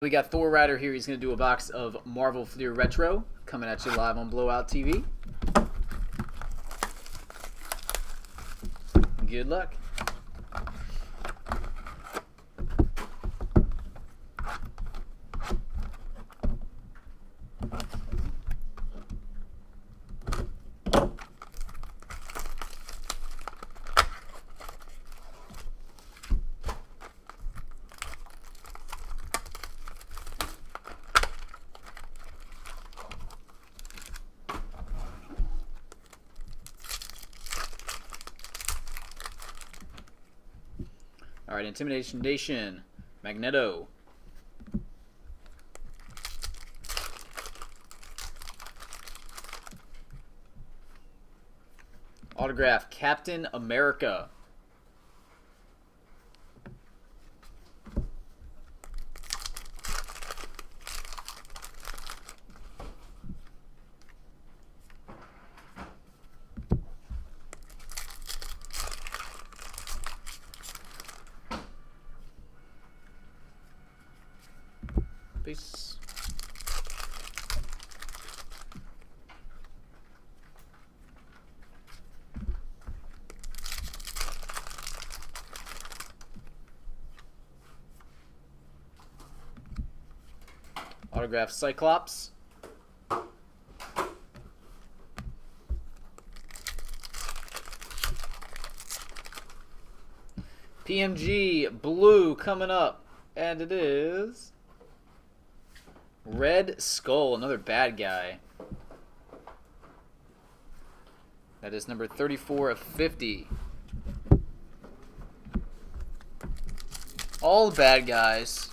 We got Thor Rider here. He's going to do a box of Marvel Fleer Retro coming at you live on Blowout TV. Good luck. All right, Intimidation Nation, Magneto. Autograph, Captain America. Peace. Autograph Cyclops. PMG Blue coming up, and it is Red Skull, another bad guy. That is number 34 of 50. All the bad guys.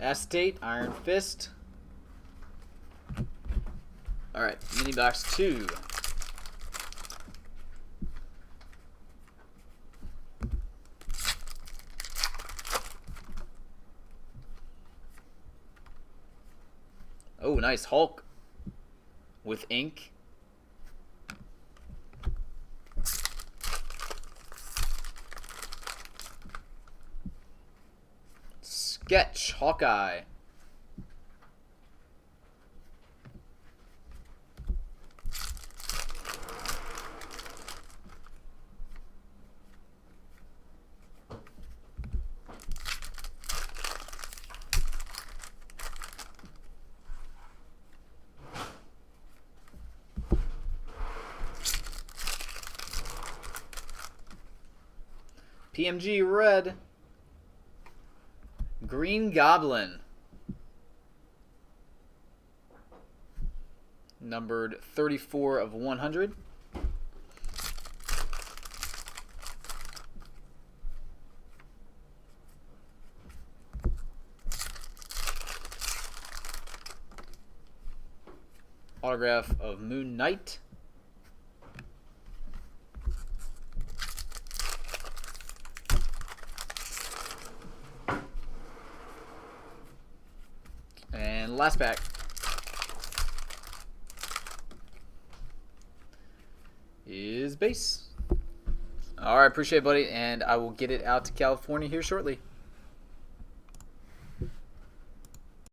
Acetate, Iron Fist. Alright, mini box 2. Oh, nice Hulk with ink. Sketch Hawkeye. PMG Red. Green Goblin, numbered 34 of 100. Autograph of Moon Knight. And last pack is base. All right, appreciate it, buddy, and I will get it out to California here shortly.